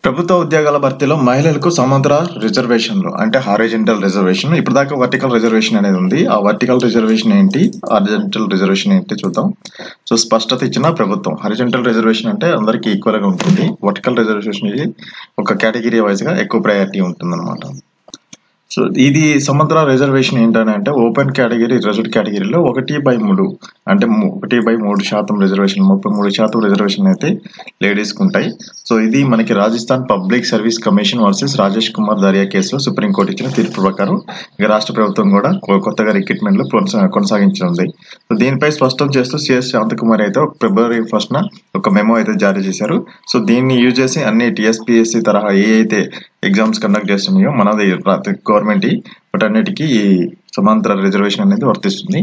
ప్రభుత్వ ఉద్యోగాల భర్తీలో మహిళలకు సమాంతర రిజర్వేషన్లు అంటే హారిజాంటల్ రిజర్వేషన్. ఇప్పటిదాకా వర్టికల్ రిజర్వేషన్ అనేది ఉంది. ఆ వర్టికల్ రిజర్వేషన్ ఏంటి, హారిజాంటల్ రిజర్వేషన్ ఏంటి చూద్దాం. సో స్పష్టత ఇచ్చిన ప్రభుత్వం. హారిజాంటల్ రిజర్వేషన్ అంటే అందరికీ ఈక్వల్ గా ఉంటుంది. వర్టికల్ రిజర్వేషన్ ఇది ఒక కేటగిరీ వైజ్ గా ఎక్కువ ప్రయారిటీ ఉంటుంది అనమాట. సో ఇది సముద్ర రిజర్వేషన్ ఏంటని అంటే ఓపెన్ కేటగిరీ రిజర్వ్డ్ కేటగిరీలో 1/3 అంటే 1/3% రిజర్వేషన్, 33% రిజర్వేషన్ అయితే లేడీస్ కు ఉంటాయి. సో ఇది మనకి Rajasthan public service commission versus Rajesh Kumar Dariya కేసులో సుప్రీంకోర్టు ఇచ్చిన తీర్పు ప్రకారం ఇక రాష్ట్ర ప్రభుత్వం కూడా కొత్తగా రిక్రూట్మెంట్లు కొనసాగించనుంది. సో దీనిపై స్పష్టం చేస్తూ సిఎస్ శాంతకుమార్ అయితే February 1st ఒక మెమో అయితే జారీ చేశారు. సో దీన్ని యూజ్ చేసి అన్ని టీఎస్పీఎస్సీ తరహా ఏ అయితే ఎగ్జామ్స్ కండక్ట్ చేస్తున్నాయో మనది గవర్నమెంట్ వాటన్నిటికీ ఈ సమాంతర రిజర్వేషన్ అనేది వర్తిస్తుంది.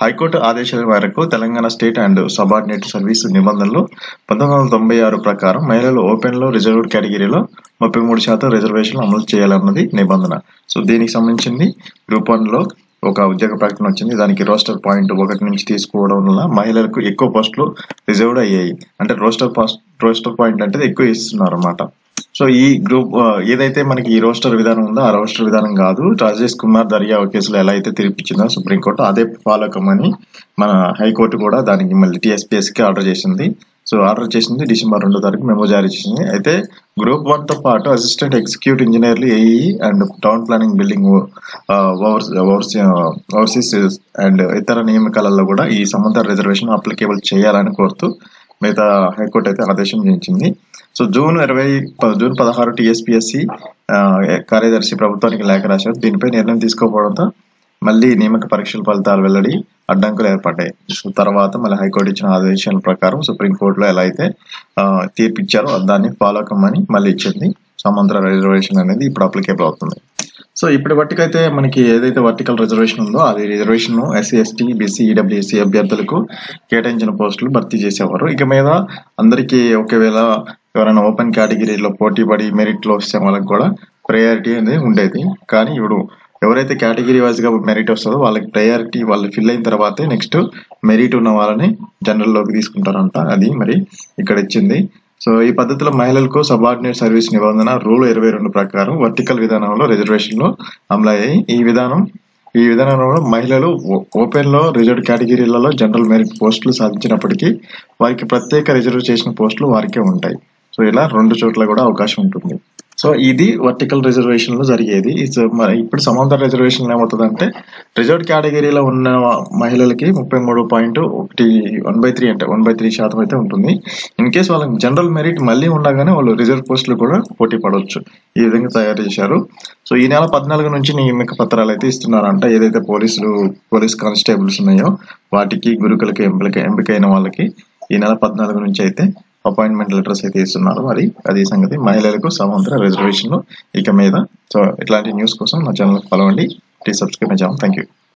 హైకోర్టు ఆదేశాల మేరకు Telangana state and subordinate service నిబంధనలు 1996 ప్రకారం మహిళలు ఓపెన్ లో రిజర్వ్డ్ కేటగిరీలో 33% రిజర్వేషన్ అమలు చేయాలన్నది నిబంధన. సో దీనికి సంబంధించింది గ్రూప్ 1 లో ఒక ఉద్యోగ ప్రకటన వచ్చింది. దానికి రోస్టర్ పాయింట్ 1 నుంచి తీసుకోవడం వల్ల మహిళలకు ఎక్కువ పోస్టులు రిజర్వ్డ్ అయ్యాయి. అంటే రోస్టర్ పాయింట్ అంటే ఎక్కువ ఇస్తున్నారు అన్నమాట. సో ఈ గ్రూప్ ఏదైతే మనకి ఈ రోస్టర్ విధానం ఉందో ఆ రోస్టర్ విధానం కాదు, రాజేష్ కుమార్ దరియా కేసులో ఎలా అయితే తీర్పిచ్చిందో సుప్రీంకోర్టు అదే ఫాలో కమ్మని మన హైకోర్టు కూడా దానికి మళ్ళీ టీఎస్పీఎస్ కి ఆర్డర్ చేసింది. సో ఆర్డర్ చేసింది December 2 మెమో జారీ చేసింది. అయితే గ్రూప్ 1 తో పాటు అసిస్టెంట్ ఎగ్జిక్యూటివ్ ఇంజనీర్లు, AE and town planning building overseas and ఇతర నియామకాలలో కూడా ఈ సమాంతర రిజర్వేషన్ అప్లికేబుల్ చేయాలని కోరుతూ మిగతా హైకోర్టు అయితే ఆదేశం చేయించింది. సో జూన్ 16 టీఎస్పీఎస్సీ కార్యదర్శి ప్రభుత్వానికి లేఖ రాశారు. దీనిపై నిర్ణయం తీసుకోకపోవడంతో మళ్ళీ నియామక పరీక్షల ఫలితాలు వెల్లడి అడ్డంకులు ఏర్పడ్డాయి. సో తర్వాత మళ్ళీ హైకోర్టు ఇచ్చిన ఆదేశాల ప్రకారం సుప్రీంకోర్టులో ఎలా అయితే తీర్పిచ్చారో దాన్ని ఫాలో కమ్మని మళ్ళీ ఇచ్చింది. సమాంతర రిజర్వేషన్ అనేది ఇప్పుడు అప్లికేబుల్ అవుతుంది. సో ఇప్పటి వరకైతే మనకి ఏదైతే వర్టికల్ రిజర్వేషన్ ఉందో అది రిజర్వేషన్ ఎస్సీ, ఎస్టీ, బీసీ, ఈడబ్ల్యూఎస్సీ అభ్యర్థులకు కేటాయించిన పోస్టులు భర్తీ చేసేవారు. ఇక మీద అందరికీ ఒకవేళ ఎవరైనా ఓపెన్ కేటగిరీలో పోటీ పడి మెరిట్ లో వస్తే వాళ్ళకి కూడా ప్రయారిటీ అనేది ఉండేది. కానీ ఇప్పుడు ఎవరైతే కేటగిరీ వైజ్ గా మెరిట్ వస్తుందో వాళ్ళకి ప్రయారిటీ వాళ్ళు ఫిల్ అయిన తర్వాతే నెక్స్ట్ మెరిట్ ఉన్న వాళ్ళని జనరల్ లోకి తీసుకుంటారంట. అది మరి ఇక్కడ ఇచ్చింది. సో ఈ పద్ధతిలో మహిళలకు సబార్డినేట్ సర్వీస్ నిబంధన రూల్ 22 ప్రకారం వర్టికల్ విధానంలో రిజర్వేషన్లు అమలయ్యాయి. ఈ విధానంలో మహిళలు ఓపెన్ లో రిజర్వ్డ్ కేటగిరీలలో జనరల్ మెరిట్ పోస్టులు సాధించినప్పటికీ వారికి ప్రత్యేక రిజర్వ్ చేసిన పోస్టులు వారికే ఉంటాయి. సో ఇలా 2 చోట్ల కూడా అవకాశం ఉంటుంది. సో ఇది వర్టికల్ రిజర్వేషన్ లో జరిగేది. ఇప్పుడు సమాంతర రిజర్వేషన్ ఏమవుతుందంటే రిజర్వ్డ్ కేటగిరీలో ఉన్న మహిళలకి 33.1 అంటే 1/3% అయితే ఉంటుంది. ఇన్ కేసు వాళ్ళకి జనరల్ మెరిట్ మళ్ళీ ఉండగానే వాళ్ళు రిజర్వ్ పోస్టులు కూడా పోటీ పడవచ్చు. ఈ విధంగా తయారు చేశారు. సో ఈ నెల 14 నుంచి నియామక పత్రాలు అయితే ఇస్తున్నారంట. ఏదైతే పోలీస్ కానిస్టేబుల్స్ ఉన్నాయో వాటికి గురుకులకి ఎంపికైన వాళ్ళకి ఈ నెల 14 నుంచి అయితే అపాయింట్మెంట్ లెటర్స్ అయితే ఇస్తున్నారు. మరి అది సంగతి. మహిళలకు సమాంతర రిజర్వేషన్ ఇక మీద. సో ఇట్లాంటి న్యూస్ కోసం నా ఛానల్ ఫాలో అవ్వండి. Please subscribe my channel. Thank you.